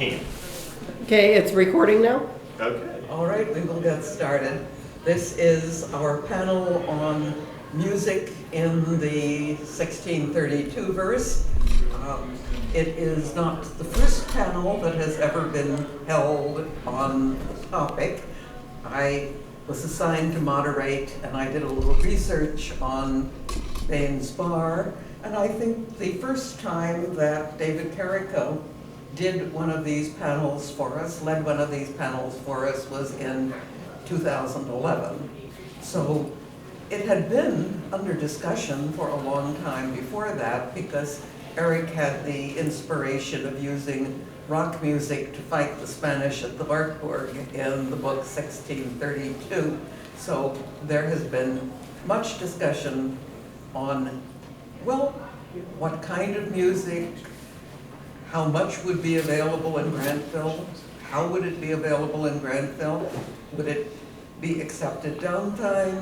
16. Okay, it's recording now? Okay. All right, we will get started. This is our panel on music in the 1632 verse. It is not the first panel that has ever been held on the topic. I was assigned to moderate, and I did a little research on Baines Bar, and I think the first time that David Carrico did one of these panels for us, led one of these panels for us, was in 2011. So it had been under discussion for a long time before that, because Eric had the inspiration of using rock music to fight the Spanish at the Wartburg in the book 1632. So there has been much discussion on, well, what kind of music, how much would be available in Granville, how would it be available in Granville, would it be accepted downtime,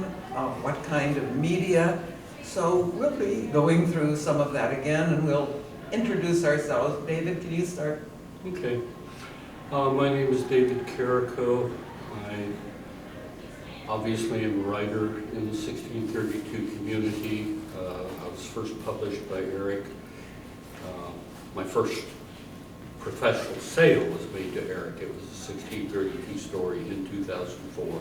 what kind of media. So we'll be going through some of that again, and we'll introduce ourselves. David, can you start? Okay. My name is David Carrico. I obviously am a writer in the 1632 community. I was first published by Eric. My first professional sale was made to Eric. It was a 1632 story in 2004.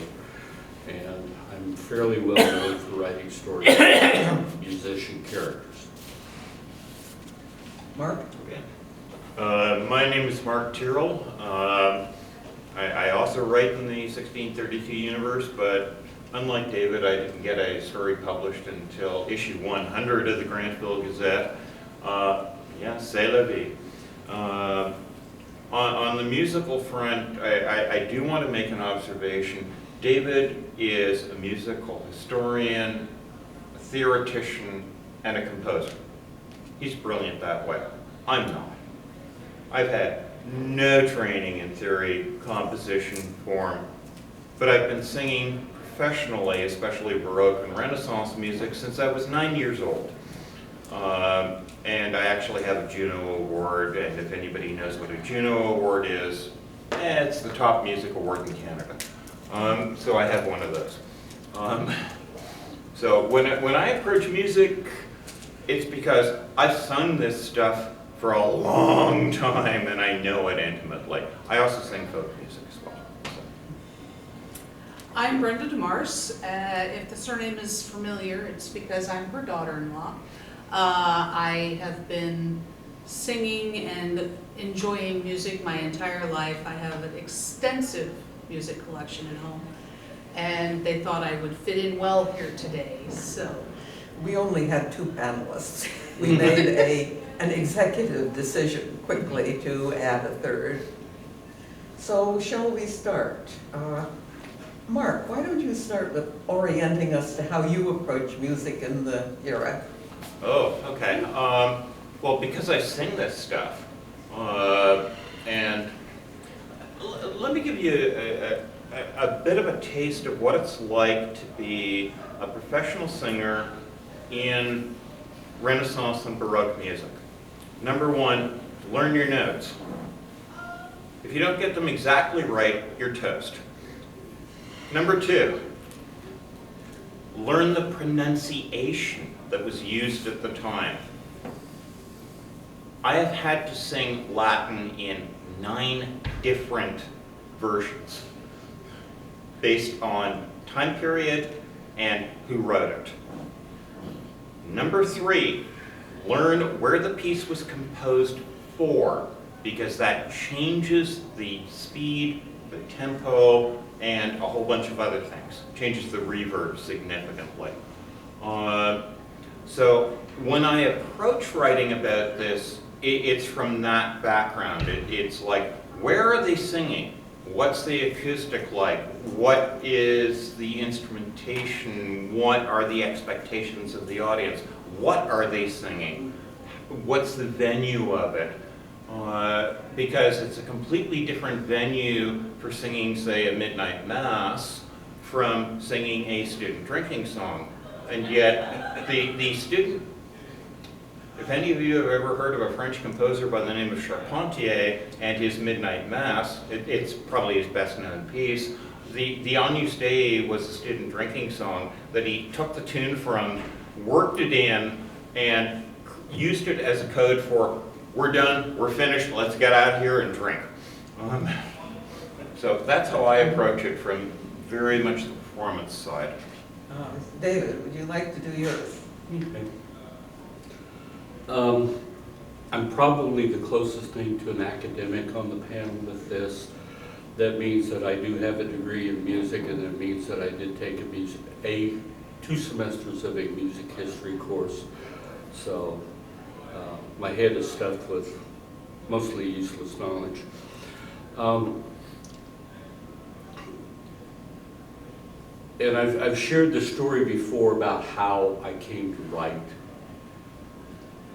And I'm fairly well known for writing stories about musician characters. Mark? Okay. My name is Marc Tyrrell. I also write in the 1632 universe, but unlike David, I didn't get a story published until issue 100 of the Granville Gazette. Yeah, c'est la vie. On the musical front, I do want to make an observation. David is a musical historian, a theoretician, and a composer. He's brilliant that way. I'm not. I've had no training in theory, composition, form, but I've been singing professionally, especially Baroque and Renaissance music, since I was 9 years old. And I actually have a Juno Award, and if anybody knows what a Juno Award is, it's the top music award in Canada. So I have one of those. So when I approach music, it's because I've sung this stuff for a long time and I know it intimately. I also sing folk music as well. So. I'm Brenda DeMarce. If the surname is familiar, it's because I'm her daughter-in-law. I have been singing and enjoying music my entire life. I have an extensive music collection at home, and they thought I would fit in well here today, so. We only had two panelists. We made an executive decision quickly to add a third. So shall we start? Mark, why don't you start with orienting us to how you approach music in the era? Oh, okay. Well, because I sing this stuff, and let me give you a bit of a taste of what it's like to be a professional singer in Renaissance and Baroque music. Number one, learn your notes. If you don't get them exactly right, you're toast. Number two, learn the pronunciation that was used at the time. I have had to sing Latin in 9 different versions based on time period and who wrote it. Number 3, learn where the piece was composed for, because that changes the speed, the tempo, and a whole bunch of other things. Changes the reverb significantly. So when I approach writing about this, it's from that background. It's like, where are they singing? What's the acoustic like? What is the instrumentation? What are the expectations of the audience? What are they singing? What's the venue of it? Because it's a completely different venue for singing, say, a midnight mass from singing a student drinking song. And yet, the student If any of you have ever heard of a French composer by the name of Charpentier and his Midnight Mass, it's probably his best known piece. The Agnus Dei was a student drinking song that he took the tune from, worked it in, and used it as a code for, we're done, we're finished, let's get out of here and drink. So that's how I approach it from very much the performance side. David, would you like to do yours? Okay. I'm probably the closest thing to an academic on the panel with this. That means that I do have a degree in music, and it means that I did take 2 semesters of a music history course. So my head is stuffed with mostly useless knowledge. And I've shared the story before about how I came to write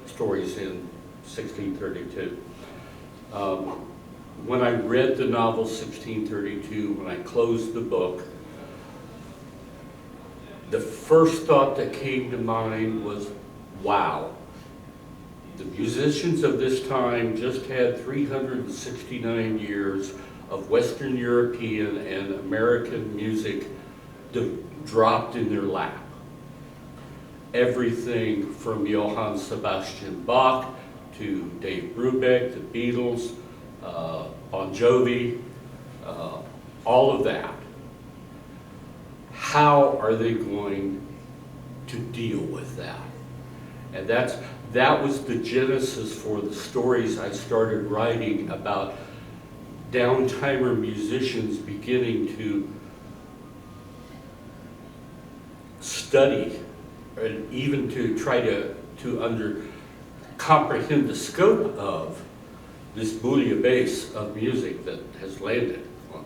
stories in 1632. When I read the novel 1632, when I closed the book, the first thought that came to mind was, wow, the musicians of this time just had 369 years of Western European and American music dropped in their lap. Everything from Johann Sebastian Bach to Dave Brubeck, the Beatles, Bon Jovi, all of that. How are they going to deal with that? And that was the genesis for the stories I started writing about downtimer musicians beginning to study and even to try to comprehend the scope of this bouillabaisse of music that has landed on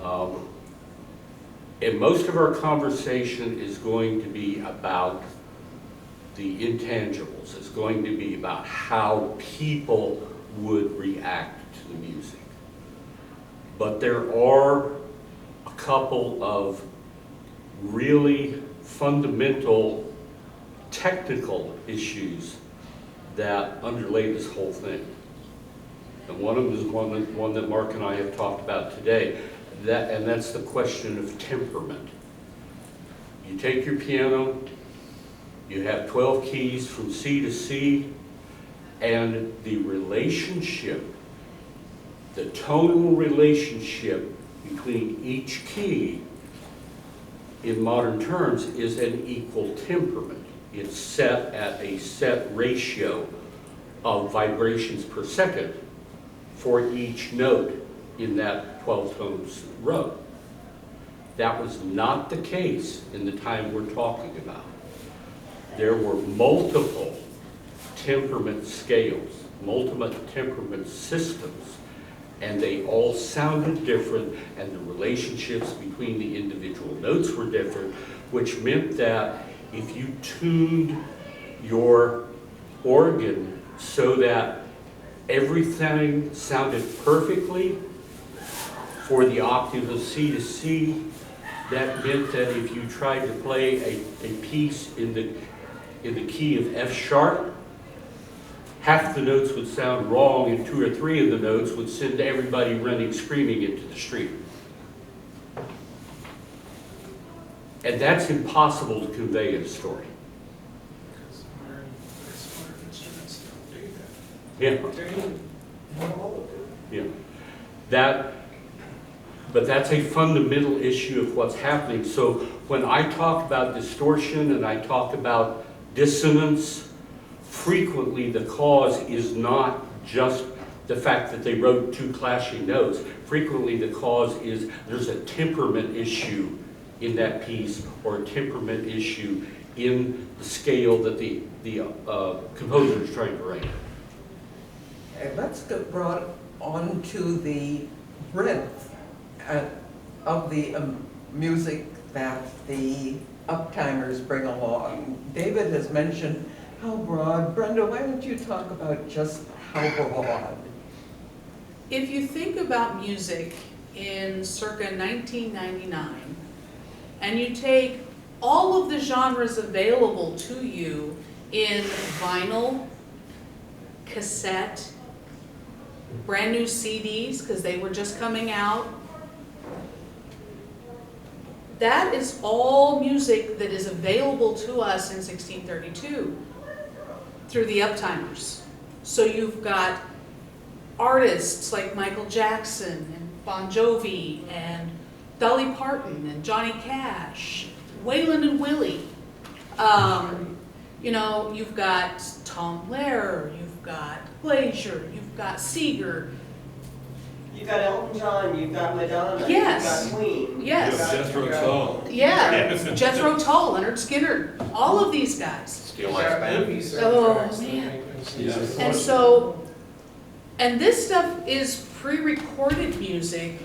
them. And most of our conversation is going to be about the intangibles. It's going to be about how people would react to the music. But there are a couple of really fundamental technical issues that underlay this whole thing. And one of them is one that Marc and I have talked about today, and that's the question of temperament. You take your piano, you have 12 keys from C to C, and the relationship, the tonal relationship between each key in modern terms is an equal temperament. It's set at a set ratio of vibrations per second for each note in that 12 tones row. That was not the case in the time we're talking about. There were multiple temperament scales, multiple temperament systems, and they all sounded different, and the relationships between the individual notes were different, which meant that if you tuned your organ so that everything sounded perfectly for the octave of C to C, that meant that if you tried to play a piece in the key of F sharp, half the notes would sound wrong, and 2 or 3 of the notes would send everybody running screaming into the street. And that's impossible to convey in a story. Yeah. Yeah. But that's a fundamental issue of what's happening. So when I talk about distortion and I talk about dissonance, frequently the cause is not just the fact that they wrote 2 clashing notes. Frequently the cause is there's a temperament issue in that piece, or a temperament issue in the scale that the composer is trying to write. Let's get brought on to the breadth of the music that the uptimers bring along. David has mentioned how broad. Brenda, why don't you talk about just how broad? If you think about music in circa 1999, and you take all of the genres available to you in vinyl, cassette, brand new CDs, because they were just coming out. That is all music that is available to us in 1632 through the Uptimers. So you've got artists like Michael Jackson and Bon Jovi and Dolly Parton and Johnny Cash, Waylon and Willie. You know, you've got Tom Lehrer, you've got Glazier, you've got Seeger. You've got Elton John, you've got Madonna, Yes. you've got Queen. Yes. Jethro Tull. Yeah, Yes. Jethro Tull, Leonard Skinner, all of these guys. Steel Ice Band. Oh, man. Yes. And so, and this stuff is pre-recorded music,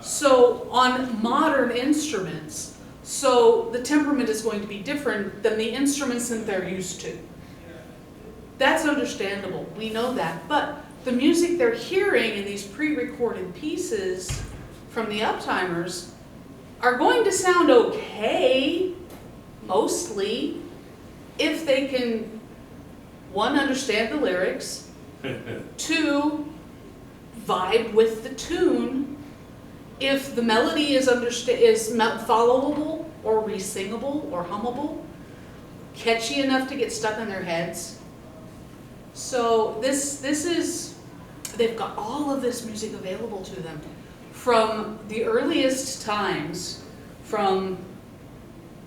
so on modern instruments. So the temperament is going to be different than the instruments that they're used to. That's understandable, we know that, but the music they're hearing in these pre-recorded pieces from the Uptimers are going to sound okay, mostly, if they can, one, understand the lyrics, two, vibe with the tune, if the melody is followable or re-singable or hummable, catchy enough to get stuck in their heads. So this is, they've got all of this music available to them from the earliest times, from,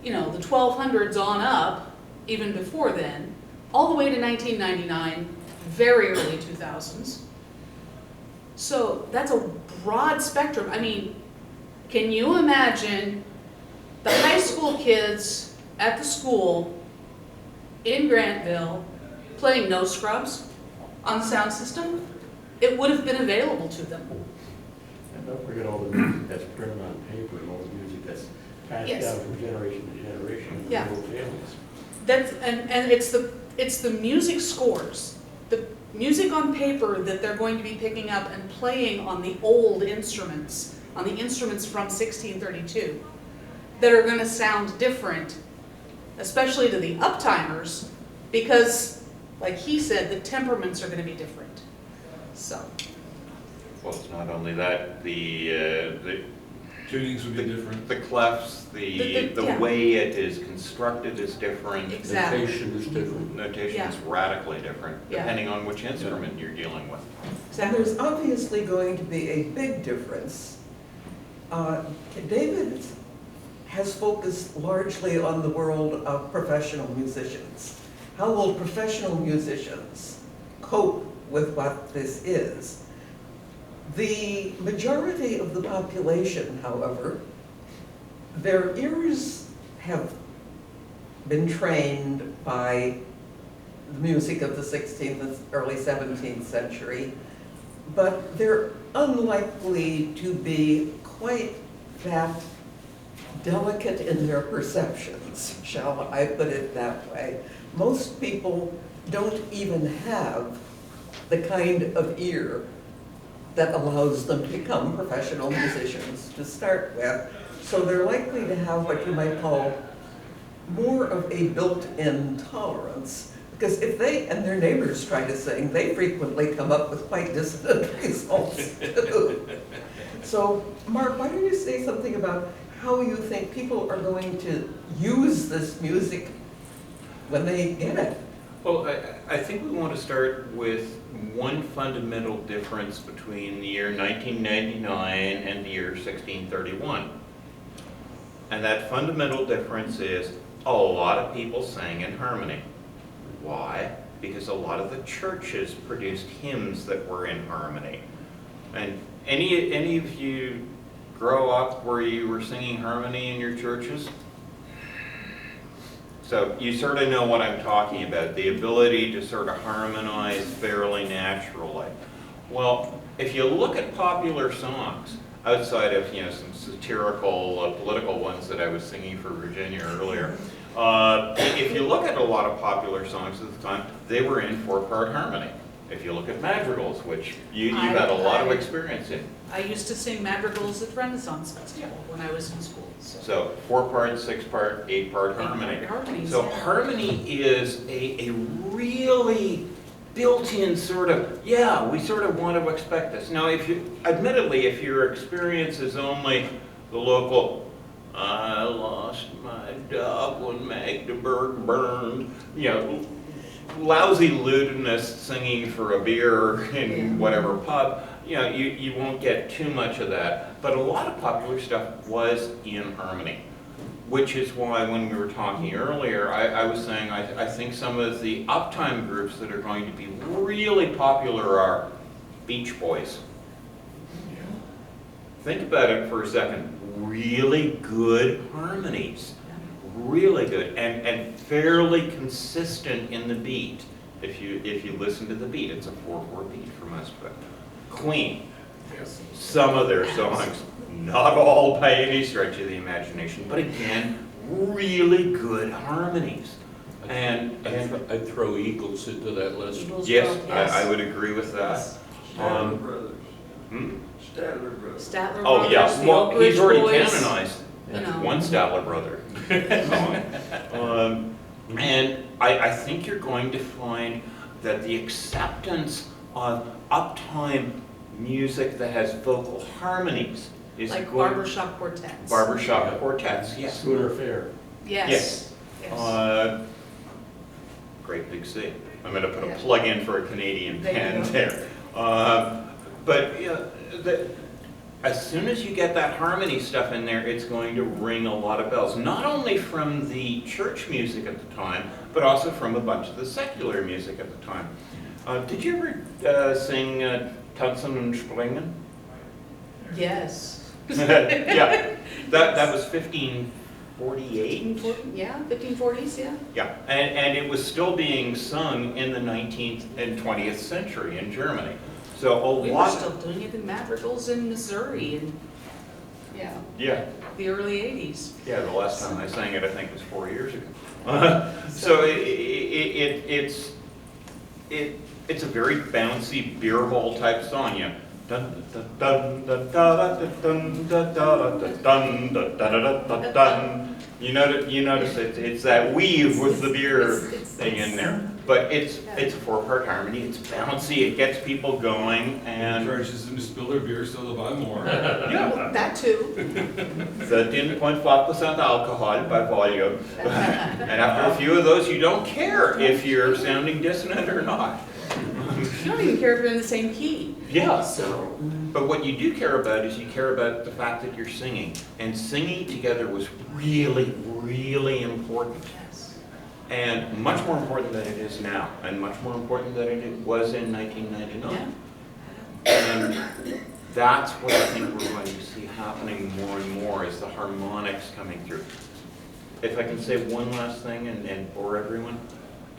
you know, the 1200s on up, even before then, all the way to 1999, very early 2000s. So that's a broad spectrum. I mean, can you imagine the high school kids at the school in Grantville playing No Scrubs on the sound system? It would have been available to them. And don't forget all the music that's printed on paper and all the music that's passed Yes. down from generation to generation in Yeah. the whole families. That's, and it's the music scores, the music on paper that they're going to be picking up and playing on the old instruments, on the instruments from 1632, that are going to sound different, especially to the Uptimers, because, like he said, the temperaments are going to be different. So, Well, it's not only that, the Tunings would be different. the clefs, the yeah. way it is constructed is different. exactly. Notation is different. Notation is radically different, Yeah. depending on which instrument you're dealing with. And Exactly. there's obviously going to be a big difference. David has focused largely on the world of professional musicians. How will professional musicians cope with what this is? The majority of the population, however, their ears have been trained by the music of the 16th and early 17th century, but they're unlikely to be quite that delicate in their perceptions, shall I put it that way. Most people don't even have the kind of ear that allows them to become professional musicians to start with. So they're likely to have what you might call more of a built-in tolerance. Because if they and their neighbors try to sing, they frequently come up with quite dissonant results too. So, Mark, why don't you say something about how you think people are going to use this music when they get it? Well, I think we want to start with one fundamental difference between the year 1999 and the year 1631. And that fundamental difference is a lot of people sang in harmony. Why? Because a lot of the churches produced hymns that were in harmony. And any of you grow up where you were singing harmony in your churches? So you sort of know what I'm talking about, the ability to sort of harmonize fairly naturally. Well, if you look at popular songs, outside of some satirical political ones that I was singing for Virginia earlier, if you look at a lot of popular songs at the time, they were in 4-part harmony. If you look at madrigals, which you've I- had a lot of I- experience in. I used to sing madrigals at the Renaissance Festival when I was in school, so. So 4-part, 6-part, 8-part harmony. Harmonies, So yeah. harmony is a really built-in sort of, yeah, we sort of want to expect this. Now, admittedly, if your experience is only the local, I lost my dog when Magdeburg burned, lousy lewdness singing for a beer in whatever pub, you won't get too much of that. But a lot of popular stuff was in harmony, which is why when we were talking earlier, I was saying I think some of the uptime groups that are going to be really popular are Beach Boys. Think about it for a second. Really good harmonies. Really good and fairly consistent in the beat. If you listen to the beat, it's a 4/4 beat for most of it. Queen, some of their songs, not all by any stretch of the imagination, but again, really good harmonies. And I'd throw Eagles into that list. Eagles, yes, well, I would agree with that. Statler Brothers. Hmm? Statler Brothers. Statler Oh Brothers, yeah, the well, Oak Ridge he's already Boys, canonized. you know. One Statler brother. And I think you're going to find that the acceptance of uptime music that has vocal harmonies is Like going. barbershop quartets. Barbershop quartets, yes. Schooner Fair. Yes. Yes. Great Big C. I'm going to put a Yeah. plug in for a Canadian There you band go. there. But as soon as you get that harmony stuff in there, it's going to ring a lot of bells. Not only from the church music at the time, but also from a bunch of the secular music at the time. Did you ever sing Tanzen und Springen? Yes. Yeah, that was 1548. 1540s, yeah. Yeah, and it was still being sung in the 19th and 20th century in Germany. So We were still doing it in madrigals in Missouri and, yeah, the early 80s. yeah. The last time I sang it, I think, was 4 years ago. So it's a very bouncy beer hall type song. Yeah. Dun dun dun dun dun dun dun dun dun dun dun. You notice it's that weave with the beer thing in there. But it's a 4-part harmony. It's bouncy. It gets people going, and Encourages them to spill their beer so they'll buy more. Yeah, that too. 13.5% alcohol by volume. And after a few of those, you don't care if you're sounding dissonant or not. You don't even care if you're in the same key. Yeah. So, But what you do care about is you care about the fact that you're singing. And singing together was really, really important. yes. And much more important than it is now. And much more important than it was in 1999. Yeah. And that's what I think we're going to see happening more and more is the harmonics coming through. If I can say one last thing and bore everyone.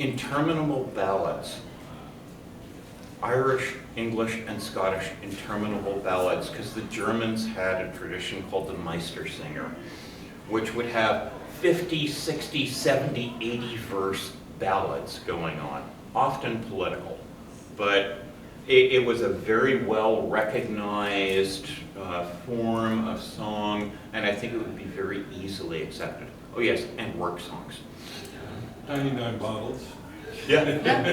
Interminable ballads. Irish, English, and Scottish interminable ballads, because the Germans had a tradition called the Meistersinger, which would have 50, 60, 70, 80 verse ballads going on, often political. But it was a very well recognized form of song, and I think it would be very easily accepted. Oh yes, and work songs. 99 bottles. Yeah,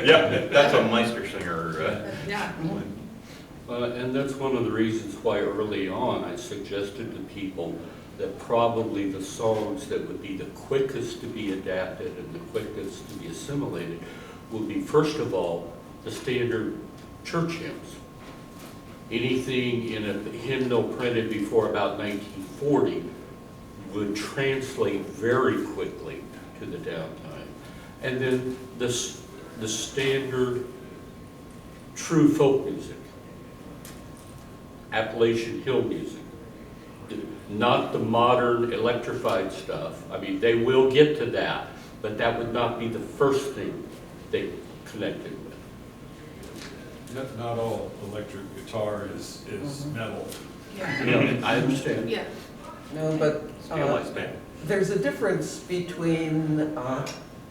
yeah, that's a Meistersinger. Yeah. One. And that's one of the reasons why early on I suggested to people that probably the songs that would be the quickest to be adapted and the quickest to be assimilated would be, first of all, the standard church hymns. Anything in a hymnal printed before about 1940 would translate very quickly to the downtime. And then the standard true folk music, Appalachian Hill music, not the modern electrified stuff. I mean, they will get to that, but that would not be the first thing they connected with. Not all electric guitar is metal. Yeah. Yeah, I understand. No, but Realize that. there's a difference between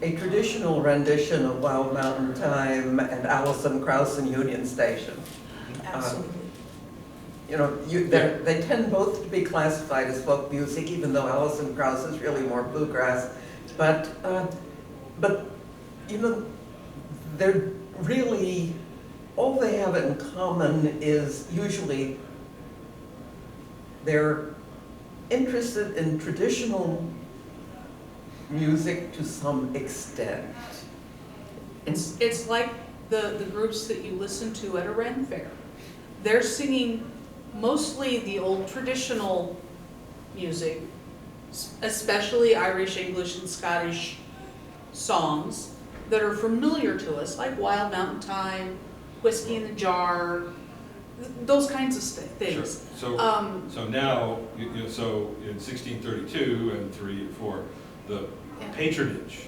a traditional rendition of Wild Mountain Thyme and Alison Krauss and Union Station. Absolutely. You know, they tend both to be classified as folk music, even though Alison Krauss is really more bluegrass. But you know, they're really, all they have in common is usually they're interested in traditional music to some extent. It's like the groups that you listen to at a Ren Fair. They're singing mostly the old traditional music, especially Irish, English, and Scottish songs that are familiar to us, like Wild Mountain Thyme, Whiskey in the Jar, those kinds of things. Sure. So now, so in 1632 and 3 and 4, the patronage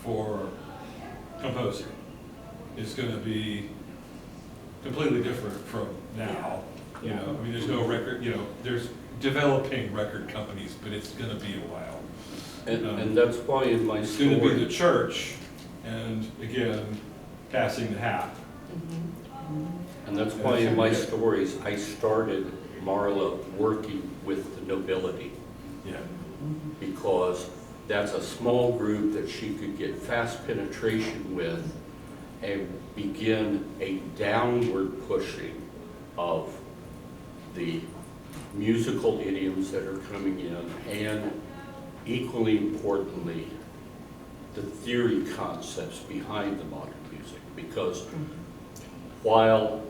for composing is going to be completely different from now. You know, I mean, there's no record, there's developing record companies, but it's going to be a while. And that's why in my It's going to be the story, church, and again, passing the hat. and that's why in my stories, I started Marla working with the nobility, Yeah. because that's a small group that she could get fast penetration with and begin a downward pushing of the musical idioms that are coming in, and equally importantly, the theory concepts behind the modern music. Because while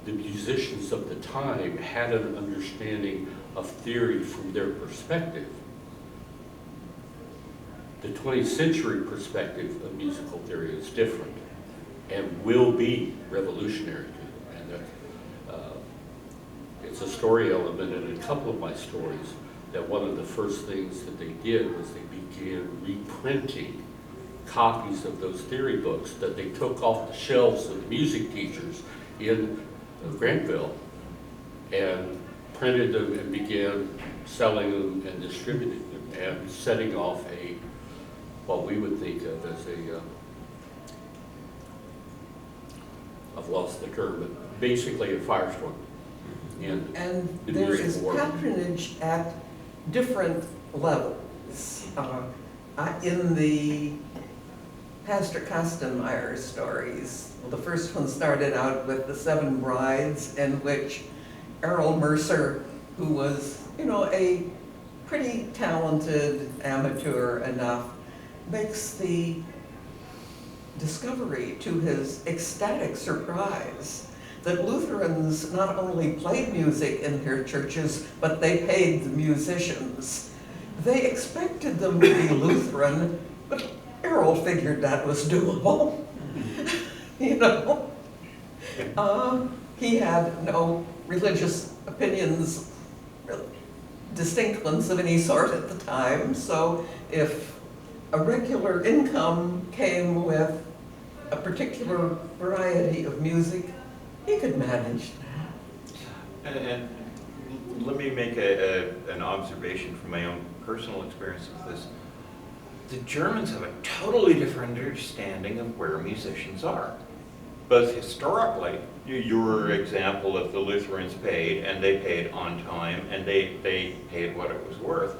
the musicians of the time had an understanding of theory from their perspective, the 20th century perspective of musical theory is different and will be revolutionary. And it's a story element in a couple of my stories that one of the first things that they did was they began reprinting copies of those theory books that they took off the shelves of the music teachers in Grantville and printed them and began selling them and distributing them and setting off what we would think of as I've lost the term, but basically a firestorm. And the there music is world. patronage at different levels. In the Pastor Kostenmeier stories, well, the first one started out with the Seven Brides, in which Errol Mercer, who was, a pretty talented amateur enough, makes the discovery to his ecstatic surprise that Lutherans not only played music in their churches, but they paid the musicians. They expected them to be Lutheran, but Errol figured that was doable. He had no religious opinions, distinct ones of any sort at the time, so if a regular income came with a particular variety of music, he could manage that. And let me make an observation from my own personal experience with this. The Germans have a totally different understanding of where musicians are. Both historically, your example of the Lutherans paid, and they paid on time, and they paid what it was worth.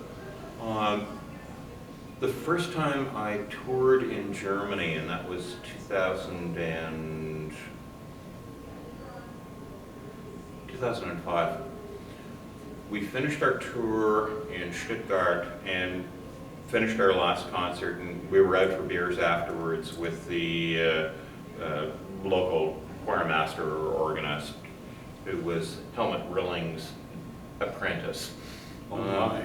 The first time I toured in Germany, and that was 2005, we finished our tour in Stuttgart and finished our last concert, and we were out for beers afterwards with the local choirmaster or organist, who was Helmut Rilling's apprentice. Oh my,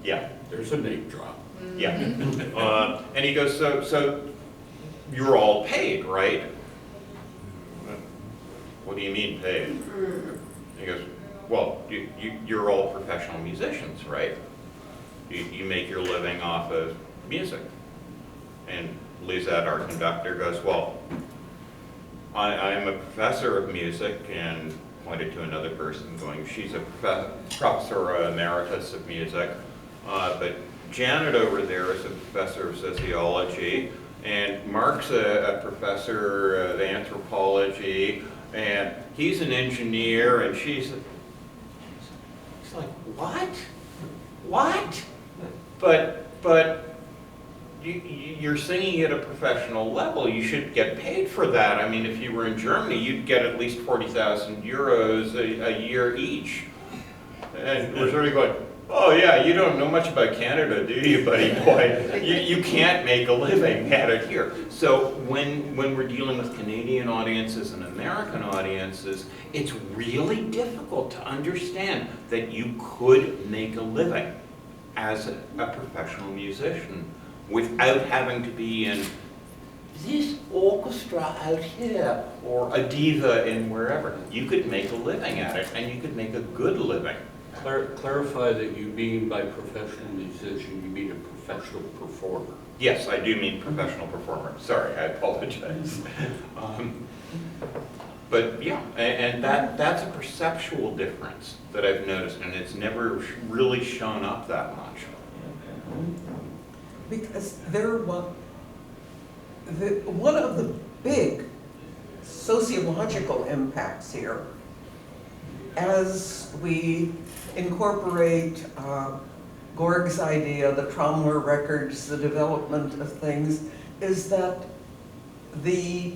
Yeah. there's a name drop. Yeah. And he goes, so you're all paid, right? What do you mean paid? He goes, well, you're all professional musicians, right? You make your living off of music. And Lizette, our conductor, goes, well, I'm a professor of music, and pointed to another person going, she's a professor emeritus of music, but Janet over there is a professor of sociology, and Marc's a professor of anthropology, and he's an engineer, and she's like, what? What? But you're singing at a professional level. You should get paid for that. I mean, if you were in Germany, you'd get at least 40,000 euros a year each. And we're sort of going, oh yeah, you don't know much about Canada, do you, buddy boy? You can't make a living at it here. So when we're dealing with Canadian audiences and American audiences, it's really difficult to understand that you could make a living as a professional musician without having to be in this orchestra out here or a diva in wherever. You could make a living at it, and you could make a good living. Clarify that you mean by professional musician, you mean a professional performer. Yes, I do mean professional performer. Sorry, I apologize. But yeah, and that's a perceptual difference that I've noticed, and it's never really shown up that much. Because one of the big sociological impacts here, as we incorporate Gorg's idea, the Tromler records, the development of things, is that the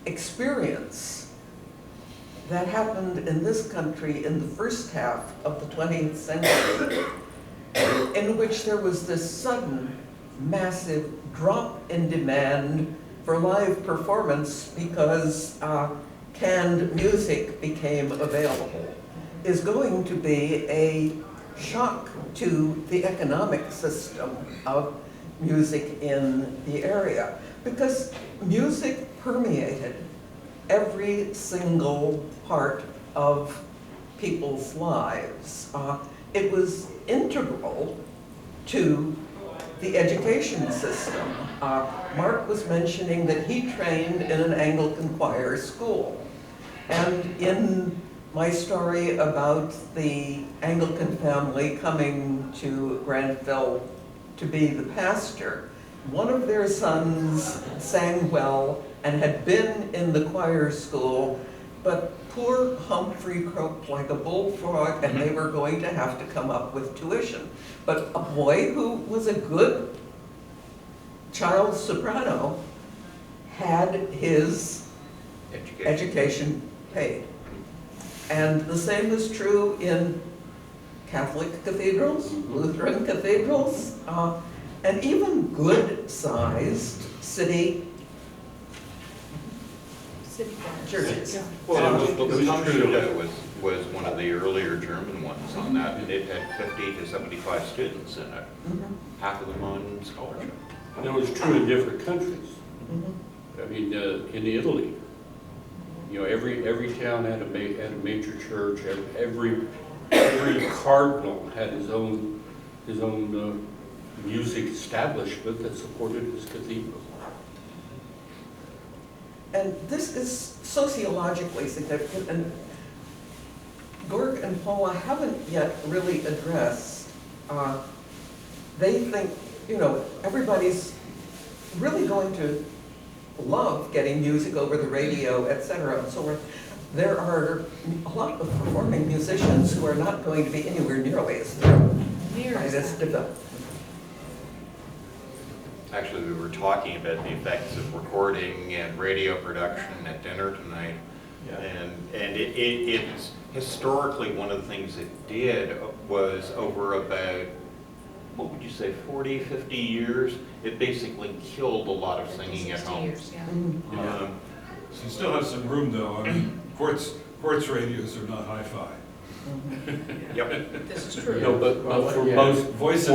experience that happened in this country in the first half of the 20th century, in which there was this sudden, massive drop in demand for live performance because canned music became available, is going to be a shock to the economic system of music in the area, because music permeated every single part of people's lives. It was integral to the education system. Marc was mentioning that he trained in an Anglican choir school. And in my story about the Anglican family coming to Granville to be the pastor, one of their sons sang well and had been in the choir school, but poor Humphrey croaked like a bullfrog, and they were going to have to come up with tuition. But a boy who was a good child soprano had his education paid. And the same is true in Catholic cathedrals, Lutheran cathedrals, and even good-sized city churches. Well, the Tonschule was one of the earlier German ones on that, and it had 50 to 75 students in it, half of them on scholarship. And it was true in different countries. I mean, in Italy, you know, every town had a major church. Every cardinal had his own music establishment that supported his cathedral. And this is sociologically significant, and Gorg and Paula haven't yet really addressed. They think, you know, everybody's really going to love getting music over the radio, etc. and so forth. There are a lot of performing musicians who are not going to be anywhere nearly as thrilled by this development. Actually, we were talking about the effects of recording and radio production at dinner tonight. Yeah. And it's historically one of the things it did was over about, what would you say, 40, 50 years, it basically killed a lot of singing at 60 home. years, yeah. So you still have some room though. I mean, quartz radios are not hi-fi. Yep, This is true. No, but for Yeah. most, Voice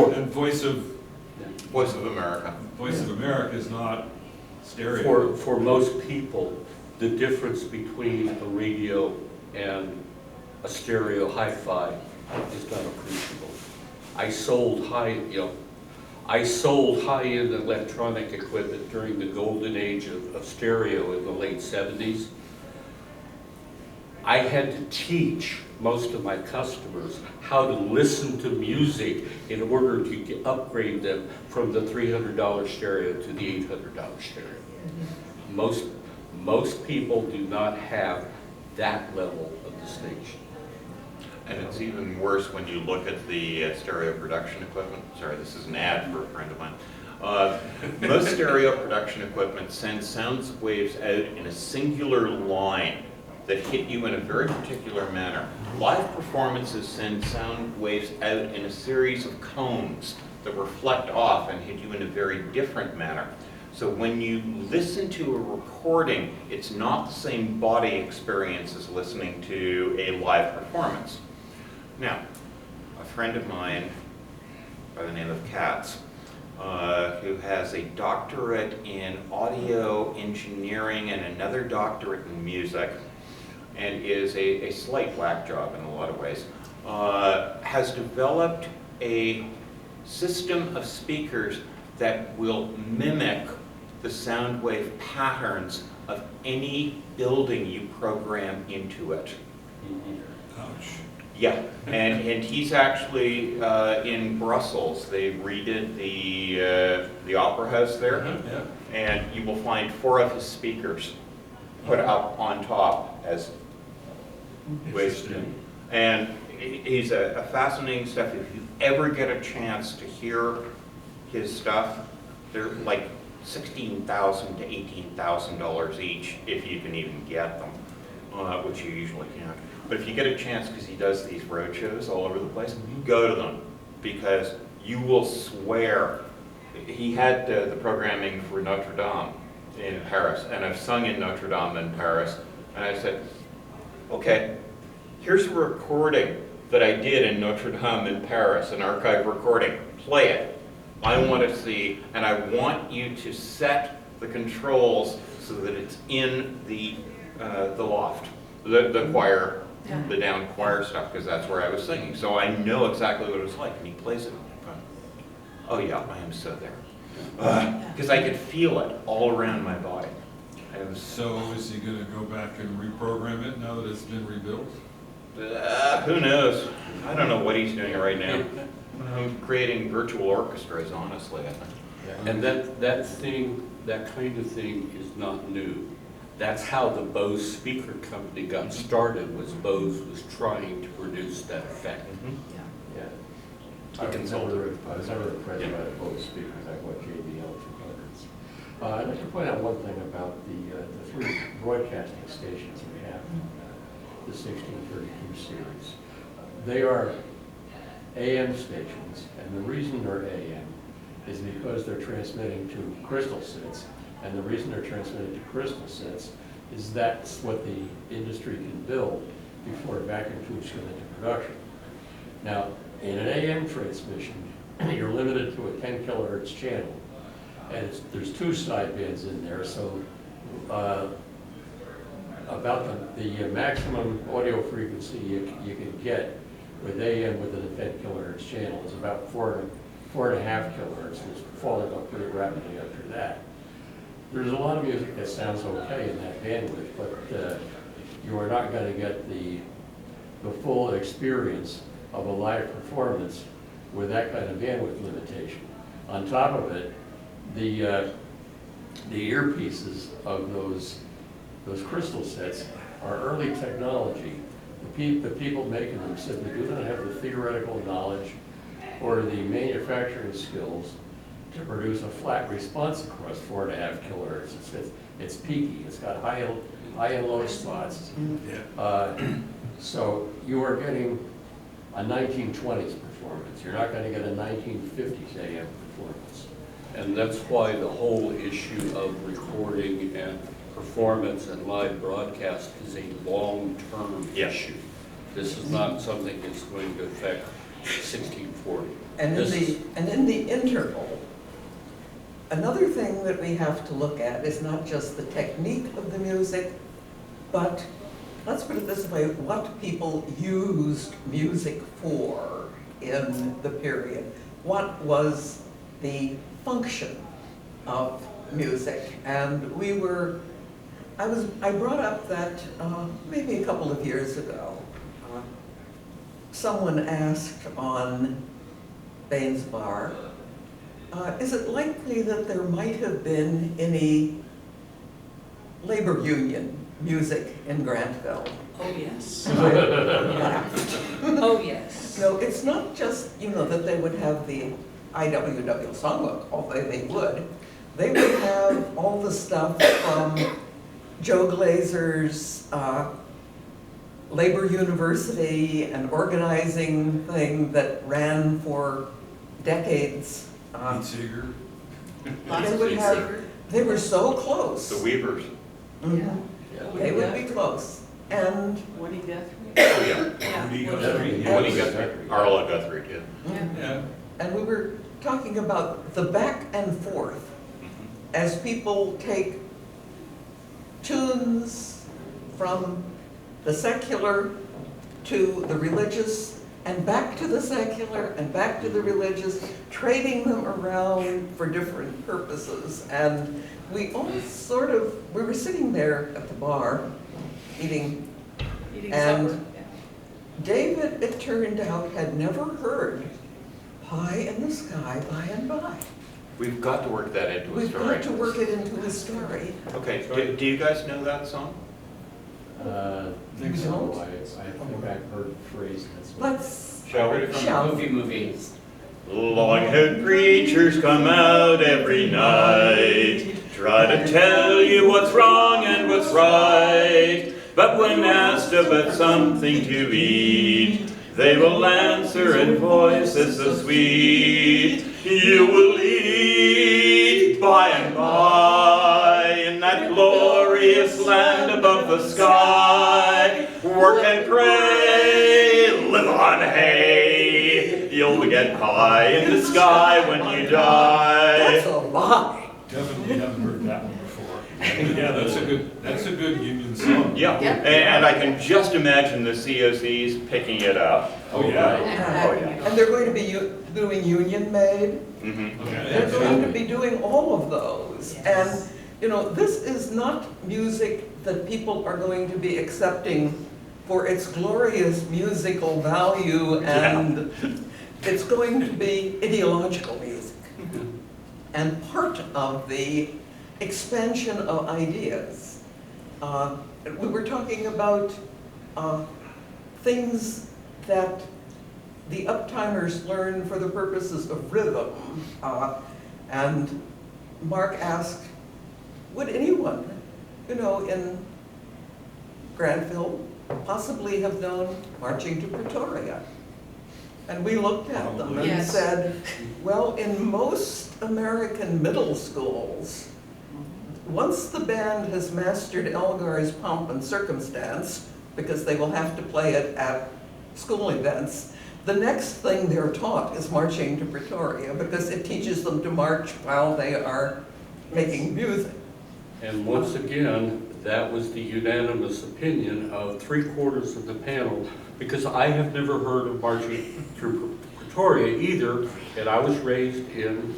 Voice of America. of America is not stereo. for most people, the difference between a radio and a stereo hi-fi is not appreciable. I sold high-end electronic equipment during the golden age of stereo in the late 70s. I had to teach most of my customers how to listen to music in order to upgrade them from the $300 stereo to the $800 stereo. Most people do not have that level of distinction. And it's even worse when you look at the stereo production equipment. Sorry, this is an ad for a friend of mine. Most stereo production equipment sends sound waves out in a singular line that hit you in a very particular manner. Live performances send sound waves out in a series of cones that reflect off and hit you in a very different manner. So when you listen to a recording, it's not the same body experience as listening to a live performance. Now, a friend of mine by the name of Katz, who has a doctorate in audio engineering and another doctorate in music, and is a slight whack job in a lot of ways, has developed a system of speakers that will mimic the sound wave patterns of any building you program into it. Ouch. Yeah, and he's actually in Brussels. They redid the Opera House there, Yeah. and you will find 4 of his speakers put up on top as waves. Interesting. And he's a fascinating stuff. If you ever get a chance to hear his stuff, they're like $16,000 to $18,000 each, if you can even get them, which you usually can't. But if you get a chance, because he does these road shows all over the place, go to them, because you will swear. He had the programming for Notre Dame in Paris, and I've sung in Notre Dame in Paris, and I said, okay, here's a recording that I did in Notre Dame in Paris, an archive recording. Play it. I want to see, and I want you to set the controls so that it's in the loft, the choir, the down choir stuff, because that's where I was singing. So I know exactly what it was like, and he plays it. Oh yeah, I am so there. Because I could feel it all around my body. So is he going to go back and reprogram it now that it's been rebuilt? Who knows? I don't know what he's doing right now. I'm creating virtual orchestras, honestly, I think. And that kind of thing is not new. That's how the Bose speaker company got started, was Bose was trying to produce that effect. Yeah. You I can was sell never impressed by the Bose speakers. I bought JBL 200s. I'd like to point out one thing about the 3 broadcasting stations we have, the 1632 series. They are AM stations, and the reason they're AM is because they're transmitting to crystal sets, and the reason they're transmitting to crystal sets is that's what the industry can build before vacuum tubes go into production. Now, in an AM transmission, you're limited to a 10 kilohertz channel, and there's 2 sidebands in there, so about the maximum audio frequency you can get with AM within a 10 kilohertz channel is about 4.5 kilohertz, and it's falling off pretty rapidly after that. There's a lot of music that sounds okay in that bandwidth, but you are not going to get the full experience of a live performance with that kind of bandwidth limitation. On top of it, the earpieces of those crystal sets are early technology. The people making them simply do not have the theoretical knowledge or the manufacturing skills to produce a flat response across 4.5 kilohertz. It's peaky. It's got high and low spots. So you are getting a 1920s performance. You're not going to get a 1950s AM performance. And that's why the whole issue of recording and performance and live broadcast is a long-term issue. This is not something that's going to affect 1640. And in the interval, another thing that we have to look at is not just the technique of the music, but let's put it this way, what people used music for in the period. What was the function of music? And we were I brought up that maybe a couple of years ago, someone asked on Baines Bar, is it likely that there might have been any labor union music in Grantville? Oh, yes. And I laughed. Oh, yes. No, it's not just, you know, that they would have the IWW songbook, although they would. They would have all the stuff from Joe Glazer's Labor University, an organizing thing that ran for decades. Pete Seeger. Lots They of would Pete have- Seeger. They were so close. The Weavers. Mhm. They would be close. And Woody Guthrie. Oh, yeah. Yeah. Woody Woody. Guthrie. Woody Guthrie, Arla Guthrie, too. Yeah. And we were talking about the back and forth as people take tunes from the secular to the religious and back to the secular and back to the religious, trading them around for different purposes. And we all sort of, we were sitting there at the bar eating. Eating And- supper. David, it turned out, had never heard Pie in the Sky by and by. We've got to work that into a We've story. got to work it into a story. Okay, do you guys know that song? Think so. Don't? I think I've heard the phrase. That's Let's Shall we? shout. movies. Long-haired preachers come out every night, try to tell you what's wrong and what's right. But when asked about something to eat, they will answer in voices so sweet. You will eat by and by in that glorious land above the sky. Work and pray, live on hay. You'll get pie in the sky when you die. That's a lie. Definitely haven't heard that one before. Yeah, that's a good union song. Yeah, Yeah. and I can just imagine the COCs picking it up. Oh, yeah. Oh, yeah. And they're going to be doing Union Made. Mhm. They're going to be doing all of those. And, you know, this is not music that people are going to be accepting for its glorious musical value, and it's going to be ideological music. And part of the expansion of ideas. We were talking about things that the uptimers learn for the purposes of rhythm. And Mark asked, would anyone, you know, in Granville possibly have known Marching to Pretoria? And we looked at them and Yes. said, well, in most American middle schools, once the band has mastered Elgar's Pomp and Circumstance, because they will have to play it at school events, the next thing they're taught is Marching to Pretoria, because it teaches them to march while they are making music. And once again, that was the unanimous opinion of 3/4 of the panel, because I have never heard of Marching through Pretoria either, and I was raised in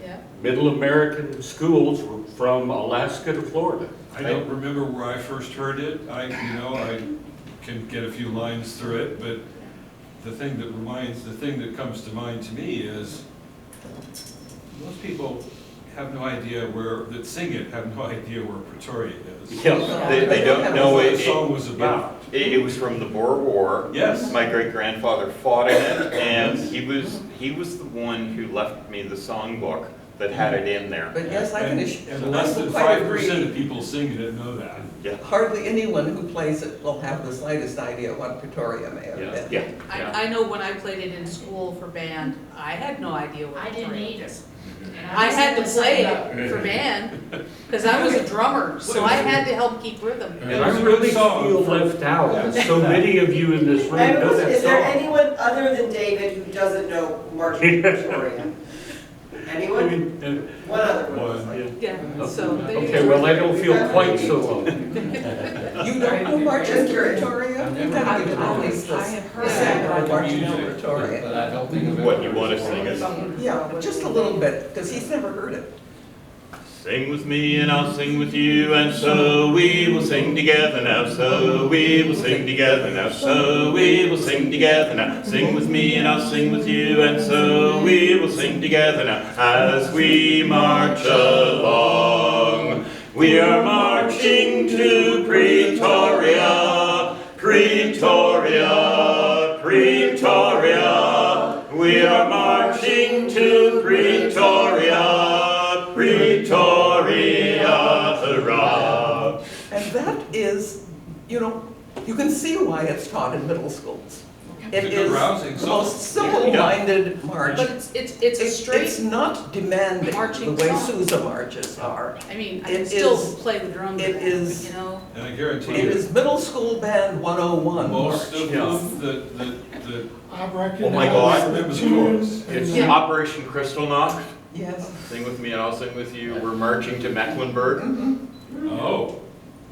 Yeah. middle American schools from Alaska to Florida. I don't remember where I first heard it. I can get a few lines through it, but the thing that comes to mind to me is most people have no idea that sing it have no idea where Pretoria is. Yeah. They don't know What it. the song was about. It was from the Boer War. Yes. My great-grandfather fought in it, and he was the one who left me the songbook that had it in there. But yes, I can And less than 5% of people singing it know that. Yeah, hardly anyone who plays it will have the slightest idea what Pretoria may have Yeah. been. yeah. yeah. I know when I played it in school for band, I had no idea what I didn't Victoria either. was. And I was had to the play same. it for band, because I was a drummer, so I had to help keep rhythm. And I really feel left out. So many of you in this room And know that is there song. anyone other than David who doesn't know Marching to Pretoria? Anyone? One other one. One. Yeah, so there you Okay, go. well, I don't feel quite so alone. You don't know Marching Just to curious. Pretoria? You gotta give at least I this. have heard the sample of Marching to But Pretoria. I don't think I've ever What, you want to sing it? Yeah, just a little bit, because he's never heard it. Sing with me and I'll sing with you, and so we will sing together now. So we will sing together now. So we will sing together now. Sing with me and I'll sing with you, and so we will sing together now. As we march along, we are marching to Pretoria, Pretoria, Pretoria. We are marching to Pretoria, Pretoria, hurrah. And that is, you know, you can see why it's taught in middle schools. It It's a is rousing the most simple-minded march. But it's a It's straight, not demanding the marching way song. Sousa marches are. I mean, I it can still is- play the drums, it is- you know? And I guarantee It you, is middle school band 101 most march. of them, the Oh my God. remembers the chorus. It's Yeah. Operation Crystal Knock. Yes. Sing with me and I'll sing with you. We're marching to Mecklenburg. Oh,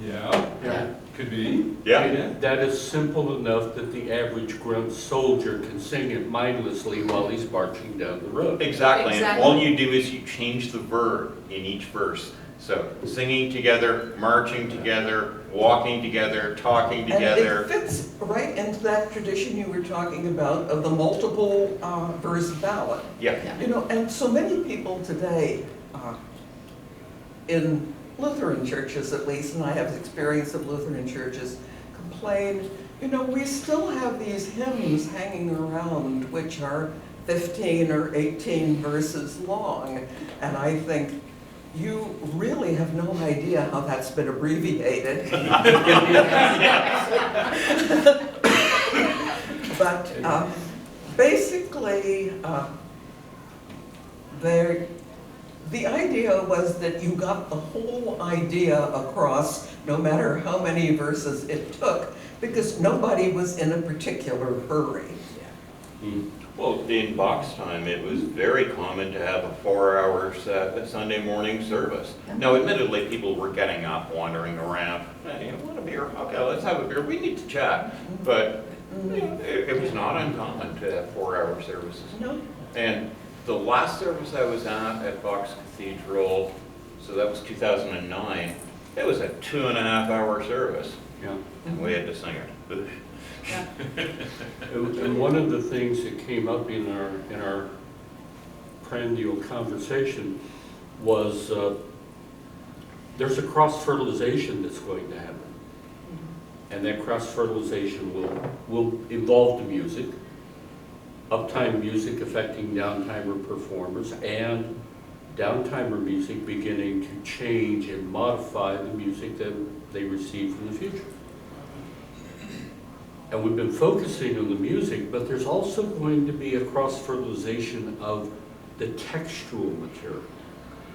yeah, Yeah. could be. Yeah. That is simple enough that the average grunt soldier can sing it mindlessly while he's marching down the road. Exactly. And Exactly. all you do is you change the verb in each verse. So singing together, marching together, walking together, talking together. And it fits right into that tradition you were talking about of the multiple verse ballad. Yeah. You know, and so many people today, in Lutheran churches at least, and I have experience of Lutheran churches, complain, you know, we still have these hymns hanging around which are 15 or 18 verses long. And I think, you really have no idea how that's been abbreviated. But basically, the idea was that you got the whole idea across, no matter how many verses it took, because nobody was in a particular hurry. Well, in Bach's time, it was very common to have a 4-hour Sunday morning service. Now, admittedly, people were getting up, wandering around. Hey, you want a beer? Okay, let's have a beer. We need to chat. But you know, it was not uncommon to have 4-hour services. No. And the last service I was at Bach's Cathedral, so that was 2009, it was a 2.5-hour service. Yeah. And we had to sing it. Yeah. And one of the things that came up in our prandial conversation was there's a cross-fertilization that's going to happen. And that cross-fertilization will involve the music, uptime music affecting downtimer performers, and downtimer music beginning to change and modify the music that they receive from the future. And we've been focusing on the music, but there's also going to be a cross-fertilization of the textual material.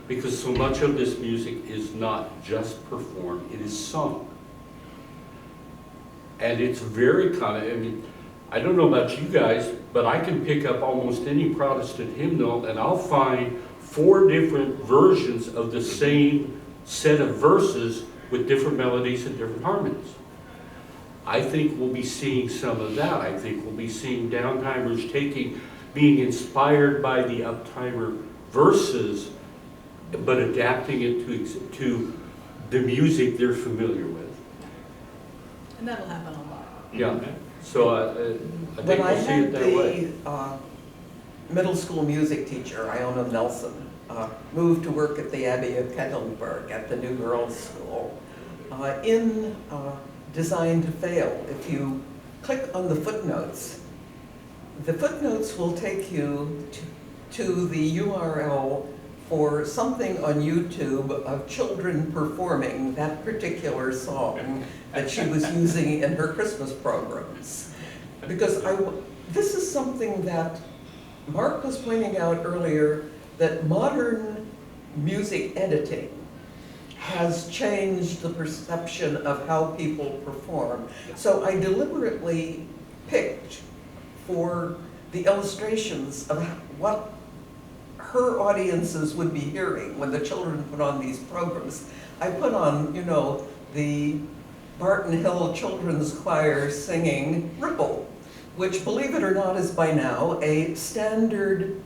Because so much of this music is not just performed, it is sung. And it's very common. I mean, I don't know about you guys, but I can pick up almost any Protestant hymnal and I'll find 4 different versions of the same set of verses with different melodies and different harmonies. I think we'll be seeing some of that. I think we'll be seeing downtimers being inspired by the uptimer verses, but adapting it to the music they're familiar with. And that'll happen a lot. Yeah, so I think we'll see it that way. When I had the middle school music teacher, Iona Nelson, moved to work at the Abbey of Kettlenburg at the New Girls School, in Designed to Fail, if you click on the footnotes will take you to the URL for something on YouTube of children performing that particular song that she was using in her Christmas programs. Because this is something that Marc was pointing out earlier, that modern music editing has changed the perception of how people perform. So I deliberately picked for the illustrations of what her audiences would be hearing when the children put on these programs. I put on, you know, the Barton Hill Children's Choir singing Ripple, which, believe it or not, is by now a standard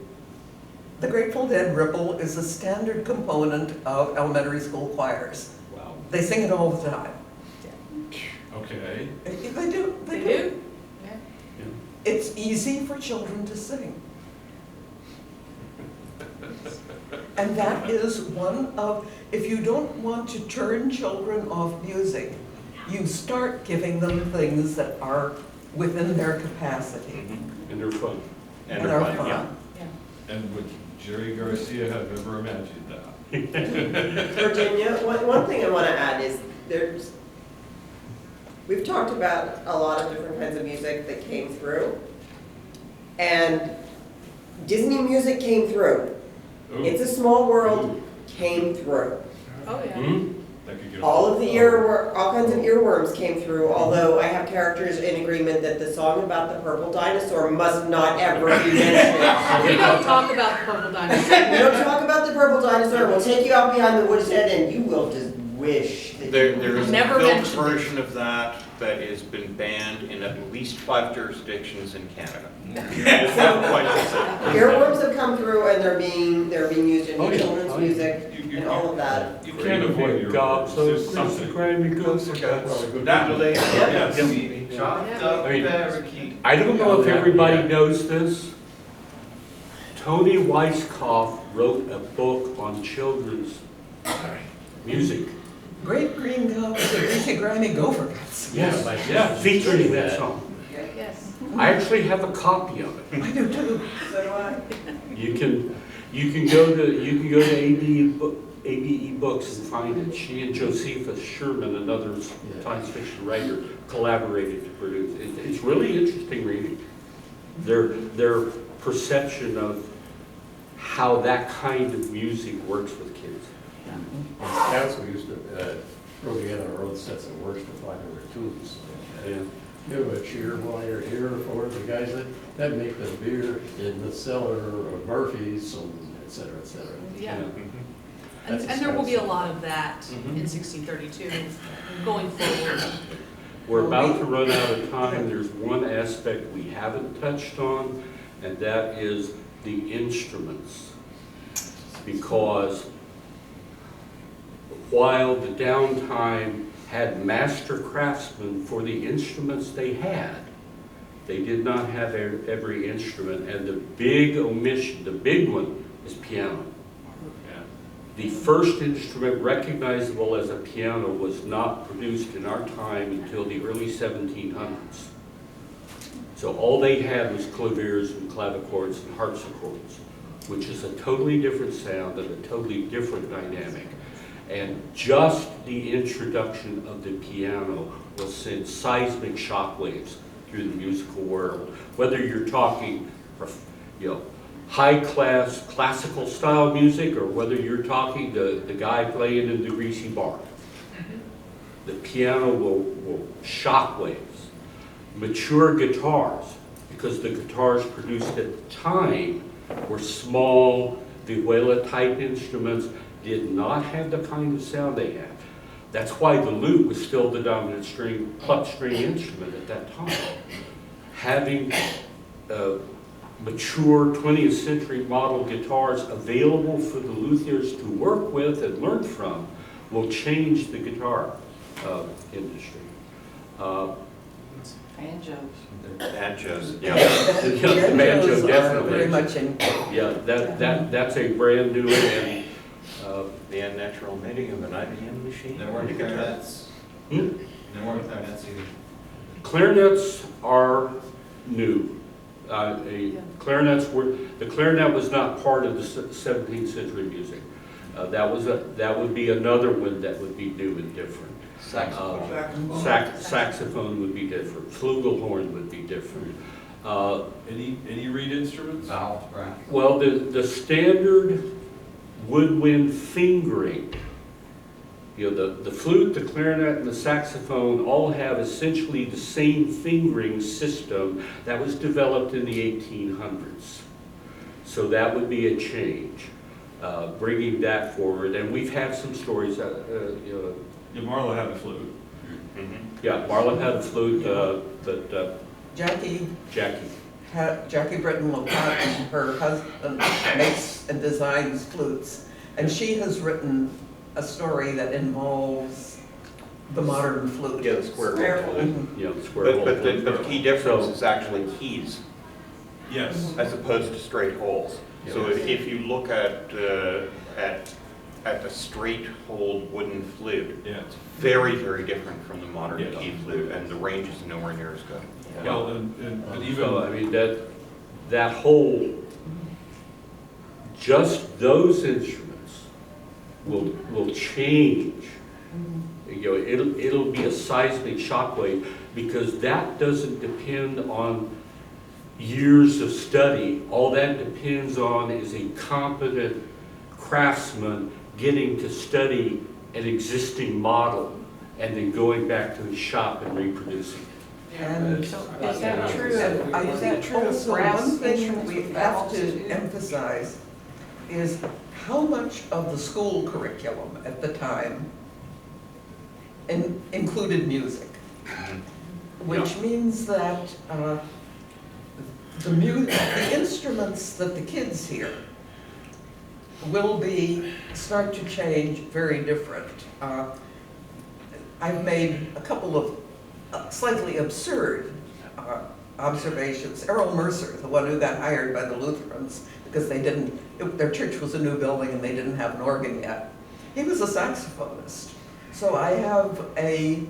The Grateful Dead ripple is a standard component of elementary school choirs. Wow. They sing it all the time. Okay. They do. They do? Yeah. It's easy for children to sing. And that is one of, if you don't want to turn children off music, you start giving them things that are within their capacity. And they're fun. And And they're are fun, yeah. fun. Yeah. And would Jerry Garcia have ever imagined that? Virginia, one thing I want to add is we've talked about a lot of different kinds of music that came through. And Disney music came through. Ooh. It's a Small World came through. Oh, yeah. Hmm? That could get All kinds of earworms came through, although I have characters in agreement that the song about the purple dinosaur must not ever be mentioned. We don't talk about the purple dinosaur. We don't talk about the purple dinosaur, we'll take you out behind the woodshed and you will just wish that There is a Never filmed mentioned it. version of that that has been banned in at least 5 jurisdictions in Canada. It's not quite the same. earworms have come through and they're being used in Oh, yeah. children's Oh, yeah. music You and all of that. You can't avoid your Gobs, those There's something. Grammy goods. That lady, Yes. chopped up I mean, parakeet. I don't know if everybody knows this. Tony Weisskopf wrote a book on children's music. Great Green Gobs and Greasy Grimy Gopher Guts. Yes, my yeah, sister's featuring doing that that. song. Yes. I actually have a copy of it. I do too. So do I. You can go to ABE Books and find it. She and Josephus Sherman, another science fiction writer, collaborated to produce it. It's really interesting reading. Their perception of how that kind of music works with kids. In Scouts, we used to throw together our own sets of works to find our tunes. Yeah. Do a cheer while you're here for the guys that make the beer in the cellar of Murphy's, and et cetera, et cetera. Yeah. That's And a there will be a Scout lot of that Mhm. in 1632 going forward. We're about to run out of time. There's one aspect we haven't touched on, and that is the instruments. Because while the downtime had master craftsmen for the instruments they had, they did not have every instrument, and the big omission, the big one, is piano. The first instrument recognizable as a piano was not produced in our time until the early 1700s. So all they had was claviers and clavichords and harpsichords, which is a totally different sound and a totally different dynamic. And just the introduction of the piano will send seismic shockwaves through the musical world. Whether you're talking, high-class classical style music, or whether you're talking the guy playing in the greasy bar. The piano will shockwaves. Mature guitars, because the guitars produced at the time were small, vihuela-type instruments, did not have the kind of sound they have. That's why the lute was still the dominant string, plucked string instrument at that time. Having mature 20th century model guitars available for the luthiers to work with and learn from will change the guitar industry. Banjos, yeah. The banjo Banjos are definitely. very much in. Yeah, that's a brand new one, and The unnatural knitting of an IBM machine. There weren't clarinets. Hmm? There weren't clarinets either. clarinets are new. The clarinet was not part of the 17th century music. That would be another one that would be new and different. Saxophone would be different. Flugelhorn would be different. Any reed instruments? Valve, brass. Well, the standard woodwind fingering, the flute, the clarinet, and the saxophone all have essentially the same fingering system that was developed in the 1800s. So that would be a change, bringing that forward. And we've had some stories that, Yeah, Marla had a flute. Mhm. yeah, Marlon had a flute, but Jackie, Jackie. Jackie Britton Lopatin, her husband, makes and designs flutes, and she has written a story that involves the modern flute. Yeah, the square hole flute. You know, the square hole. But the key difference is actually keys Yes. as opposed to straight holes. So if you look at the straight holed wooden flute, Yeah. it's very, very different from the modern Yes. key flute, and the range is nowhere near as good. Well, and even, So, I mean, that whole, just those instruments will change. You know, it'll be a seismic shockwave, because that doesn't depend on years of study. All that depends on is a competent craftsman getting to study an existing model and then going back to his shop and reproducing. And So is that true? And I Is think that true of also brass one thing instruments we with have valves to too? emphasize is how much of the school curriculum at the time included music. Which means that the instruments that the kids hear will start to change very different. I've made a couple of slightly absurd observations. Errol Mercer, the one who got hired by the Lutherans because their church was a new building and they didn't have an organ yet. He was a saxophonist. So I have a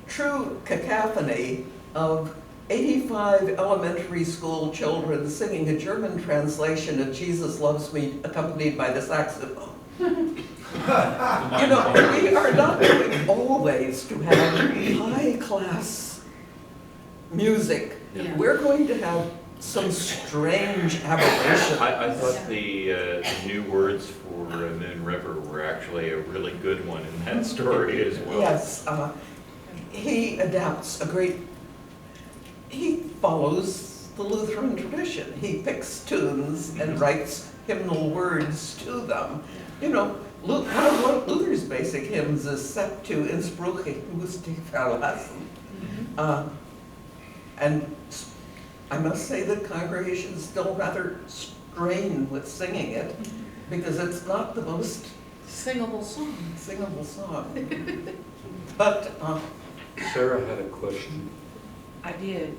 true cacophony of 85 elementary school children singing a German translation of Jesus Loves Me, accompanied by the saxophone. You know, we are not going always to have high-class music. Yeah. We're going to have some strange aberrations. I thought the new words for Moon River were actually a really good one in that story as well. Yes, he adapts he follows the Lutheran tradition. He picks tunes and writes hymnal words to them. You know, one of Luther's basic hymns is set to Inspruch, ich muss dich verlassen. And I must say that congregations still rather strain with singing it because it's not the most Singable song. singable song. But Sarah had a question. I did.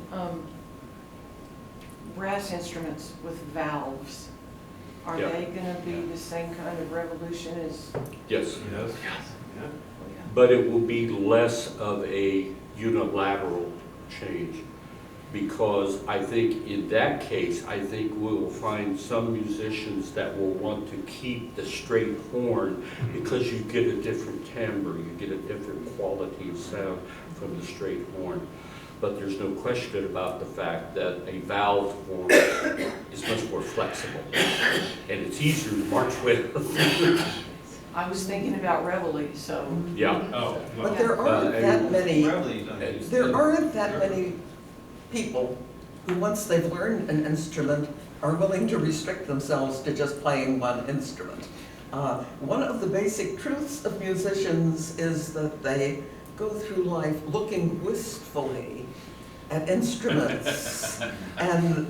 Brass instruments with valves, are Yeah. they gonna be the same kind of revolution as? Yes. yes. But it will be less of a unilateral change, because I think in that case, I think we will find some musicians that will want to keep the straight horn because you get a different timbre, you get a different quality of sound from the straight horn. But there's no question about the fact that a valved horn is much more flexible and it's easier to march with. I was thinking about reveille, so. Yeah. Oh, but well, there aren't that many. Probably don't. There aren't that many people who, once they've learned an instrument, are willing to restrict themselves to just playing one instrument. One of the basic truths of musicians is that they go through life looking wistfully at instruments. And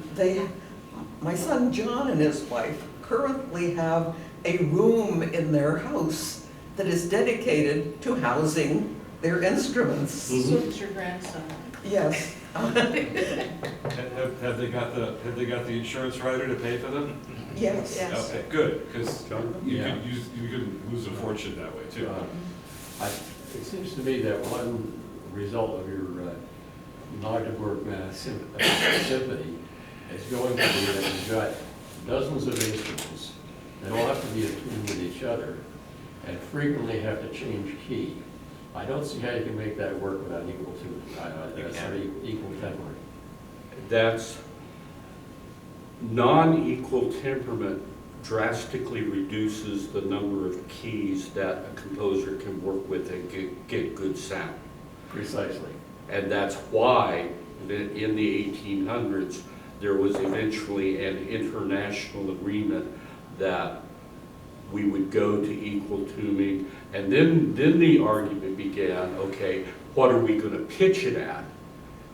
my son John and his wife currently have a room in their house that is dedicated to housing their instruments. So it's your grandson. Yes. have they got the insurance writer to pay for them? Yes. Yes. Okay, good, because you Yeah. could lose a fortune that way too. It seems to me that one result of your Magdeburg symphony is going to be that you've got dozens of instruments that all have to be attuned with each other and frequently have to change key. I don't see how you can make that work without equal temperament. That's non-equal temperament drastically reduces the number of keys that a composer can work with and get good sound. Precisely. And that's why in the 1800s, there was eventually an international agreement that we would go to equal tuning. And then the argument began, okay, what are we going to pitch it at?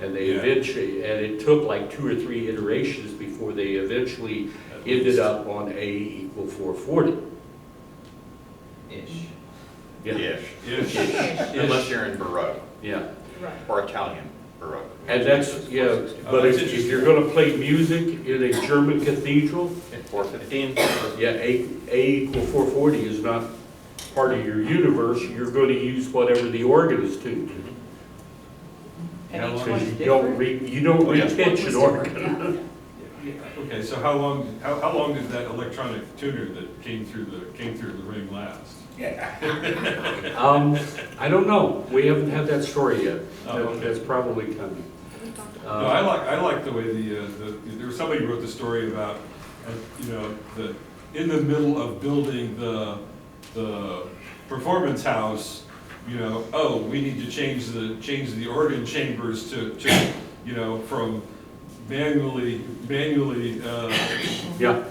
And they Yeah. eventually, and it took like 2 or 3 iterations before they eventually ended up on A = 440. Ish. Yeah. Ish. Unless you're in Baroque Yeah. Right. or Italian Baroque. And that's, yeah, but if you're gonna play music in a German cathedral, 415. yeah, A = 440 is not part of your universe. You're gonna use whatever the organ is tuned to. And How each long one's Because different? you don't Oh, yeah. repitch an organ. Yeah. Okay, so how long did that electronic tuner that came through the ring last? I don't know. We haven't had that story yet. Oh, okay. That's probably coming. No, I like the way there was somebody who wrote the story about, in the middle of building the performance house, we need to change the organ chambers to from manually, Yeah,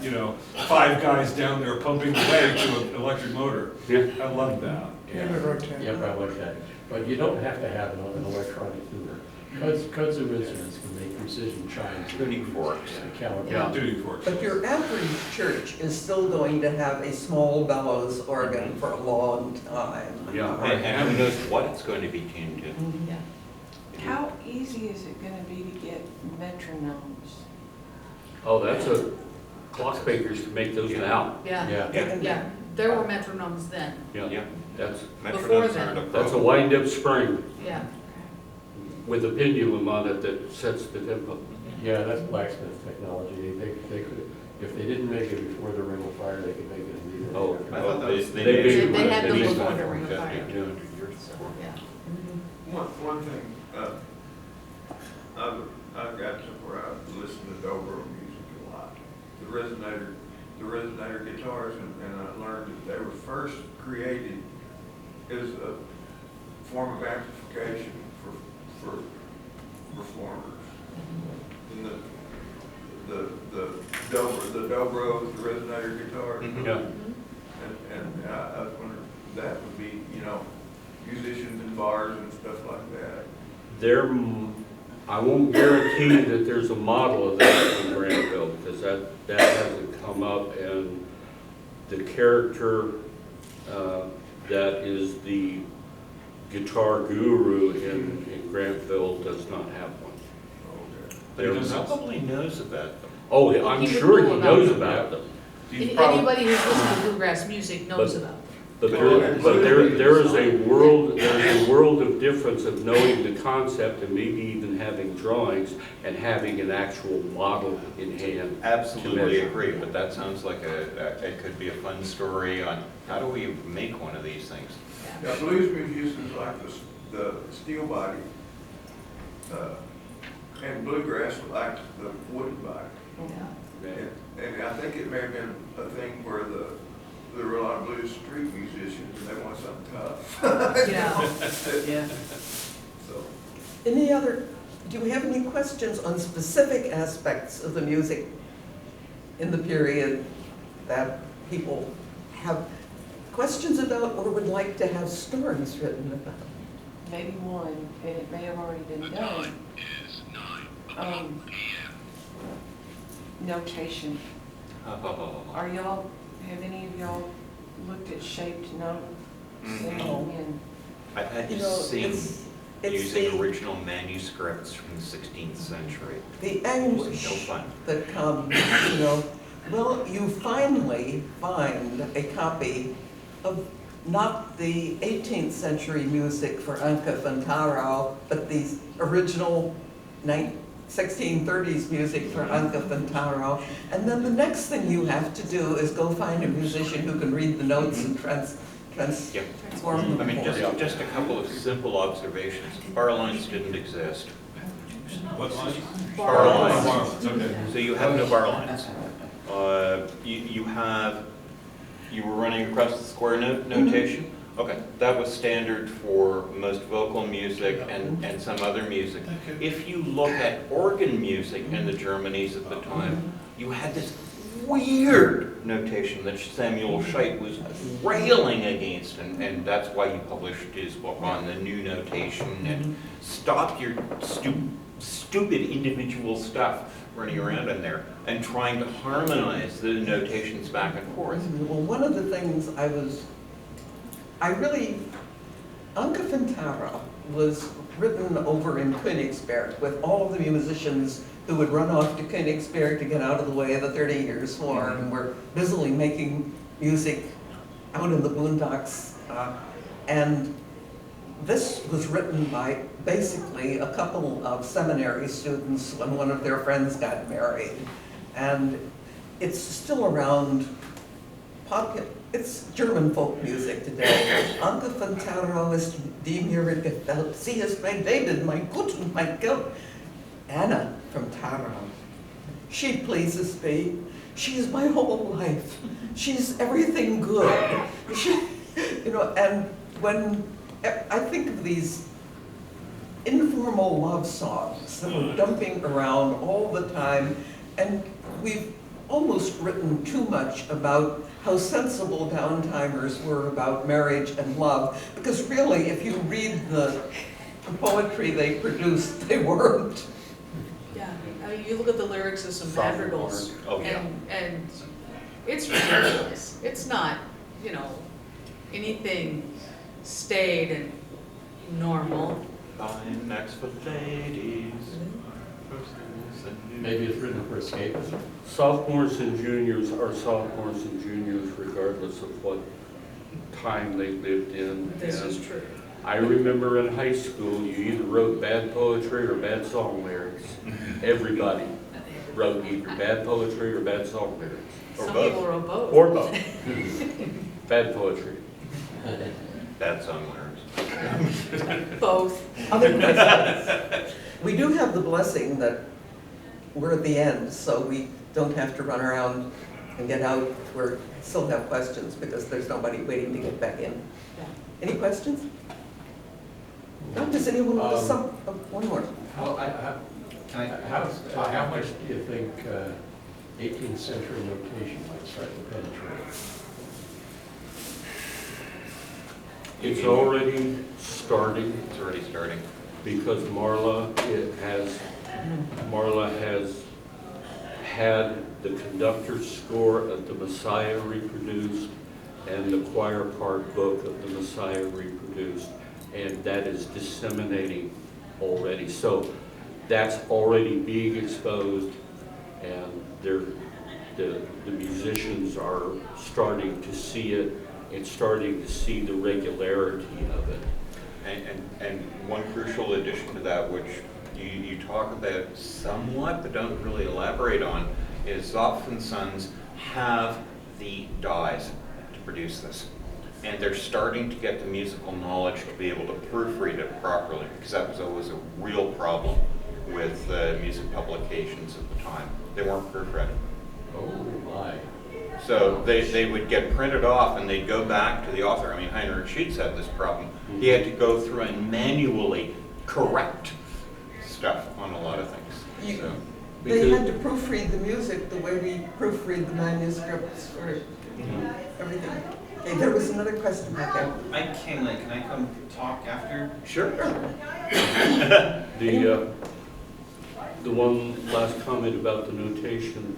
5 guys down there pumping away to an electric motor. yeah. I love that. Yep, I like that. But you don't have to have an electronic tuner. Kudzu instruments can make precision chimes. Tuning forks. Caliber. Yeah. Tuning forks. But your average church is still going to have a small bellows organ for a long time. Yeah. And who knows what it's going to be tuned to. Yeah. How easy is it gonna be to get metronomes? Oh, that's clockmakers to make those now. Yeah, Yeah. yeah. There were metronomes then, Yeah. That's Metronomes then. aren't a a problem. wind-up spring yeah. with a pendulum on it that sets the tempo. Yeah, that's blacksmith technology. They could, if they didn't make it before the ring of fire, they could make it immediately. Oh, after. I thought They made They had it them at least before the Ring of 150, Fire. 200 years before. Yeah. One thing, I've got to where I listen to dobro music a lot. The resonator guitars, and I learned that they were first created as a form of amplification for performers. And the dobro, the resonator guitar. Mhm. Yeah. And I was wondering, that would be, musicians in bars and stuff like that. I won't guarantee that there's a model of that in Granville, because that hasn't come up, and the character that is the guitar guru in Granville does not have one. Okay. But he does Probably knows about them. Oh, Well, I'm he would sure know he about knows them. about them. He's probably, Anybody who's listening to bluegrass music knows But- about them. But there is a world of difference of knowing the concept and maybe even having drawings and having an actual model in hand. Absolutely agree, but that sounds like it could be a fun story on how do we make one of these things? Yeah, blues musicians like the steel body, and bluegrass like the wooden body. Yeah. And I think it may have been a thing where there were a lot of blues street musicians and they want something tough. Yeah. Yeah. So, Do we have any questions on specific aspects of the music in the period that people have questions about or would like to have stories written about? Maybe one, and it may have already been done. Notation. Have any of y'all looked at shaped note singing and I've had to sing using original manuscripts from the 16th century. The It was anguish no fun. that comes, well, you finally find a copy of not the 18th century music for Anka von Tyrrell, but the original 1630s music for Anka von Tyrrell. And then the next thing you have to do is go find a musician who can read the notes and transform them. I mean, for you. just a couple of simple observations. Bar lines didn't exist. what line? Bar Oh, lines. bar lines, okay. So you have no bar lines. You were running across the square notation? Okay, that was standard for most vocal music and some other music. If you look at organ music in the Germanies at the time, you had this weird notation that Samuel Scheidt was railing against, and that's why he published his book on the new notation, and stop your stupid individual stuff running around in there, and trying to harmonize the notations back and forth. Well, one of the things Anke Fentara was written over in Königsberg with all of the musicians who would run off to Königsberg to get out of the way of the 30 Years' War, and were busily making music out in the boondocks. And this was written by basically a couple of seminary students when one of their friends got married. And it's still around, it's German folk music today. Anke Fentara ist die mir gefällt. Sie ist mein David, mein Gut und mein Geld. Anna from Tara. She pleases me. She's my whole life. She's everything good. And when I think of these informal love songs that we're dumping around all the time, and we've almost written too much about how sensible downtimers were about marriage and love, because really, if you read the poetry they produced, they weren't. Yeah, I mean, you look at the lyrics of some madrigals, Oh, yeah. and it's ridiculous. It's not, anything staid and normal. I'm next for ladies. Maybe it's written for escapism. Sophomores and juniors are sophomores and juniors regardless of what time they lived in. This And is true. I remember in high school, you either wrote bad poetry or bad song lyrics. Everybody wrote either bad poetry or bad song lyrics. Or Some both. people wrote both. Or both. Bad poetry. Bad song lyrics. Both. Other questions? We do have the blessing that we're at the end, so we don't have to run around and get out. We still have questions because there's nobody waiting to get back in. Yeah. Any questions? No, does anyone want to one more? How much do you think 18th century notation might start to penetrate? It's already starting. It's already starting. Because Marla has had the conductor's score of the Messiah reproduced and the choir part book of the Messiah reproduced, and that is disseminating already. So that's already being exposed, and the musicians are starting to see it and starting to see the regularity of it. And one crucial addition to that, which you talk about somewhat but don't really elaborate on, is Zopf and Sons have the dyes to produce this. And they're starting to get the musical knowledge to be able to proofread it properly, because that was always a real problem with music publications at the time. They weren't proofreaded. Oh, my. So they would get printed off and they'd go back to the author. I mean, Heinrich Schütz had this problem. He had to go through and manually correct stuff on a lot of things. So, They had to proofread the music the way we proofread the manuscripts for everything. Okay, there was another question back there. I came late, can I come talk after? sure. The one last comment about the notation,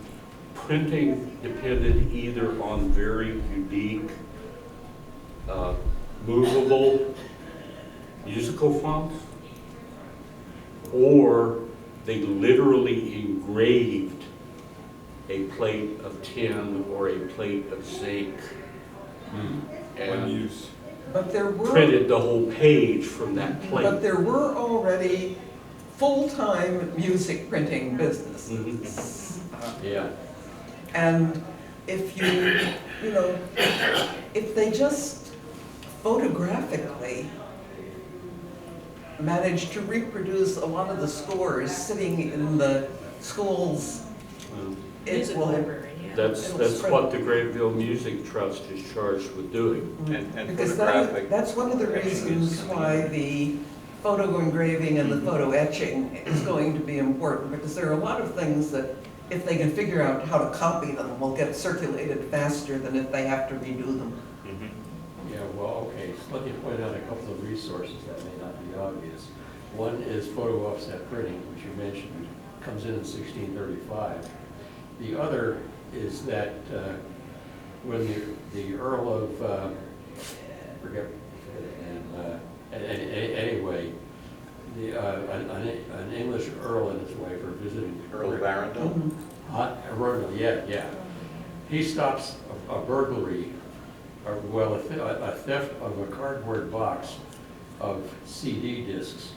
printing depended either on very unique, movable musical fonts, or they literally engraved a plate of tin or a plate of zinc One and use. But there were printed the whole page from that plate. But there were already full-time music printing businesses. Yeah. And if if they just photographically managed to reproduce a lot of the scores sitting in the schools, it Music will. library, yeah. That's what the Grandville Music Trust is charged with doing. And Because photographic. that's one of the reasons why the photo engraving and the photo etching is going to be important, because there are a lot of things that if they can figure out how to copy them, will get circulated faster than if they have to redo them. Mhm. Yeah, well, okay, so let me point out a couple of resources that may not be obvious. One is photo offset printing, which you mentioned, comes in 1635. The other is that when the Earl of, forget his name, anyway, an English earl and his wife are visiting. Earl of Arundel? Arundel, yeah. He stops a burglary, or well, a theft of a cardboard box of CD discs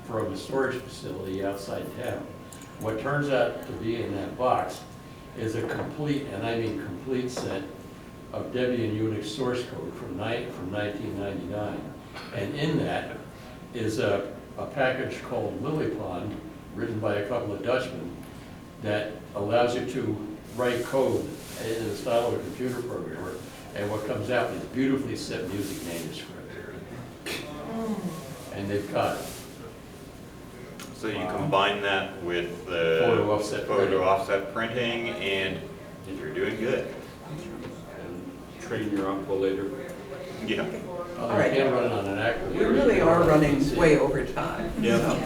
from a storage facility outside town. What turns out to be in that box is a complete, and I mean complete, set of Debian Unix source code from 1999. And in that is a package called Lily Pond, written by a couple of Dutchmen, that allows you to write code in the style of a computer programmer, and what comes out is beautifully set music manuscript. And they've got it. So you combine that with the Photo offset printing, and you're doing good. And train your uncle later. Yeah. You can't run it on an active. We really are running way over time. Yeah. so.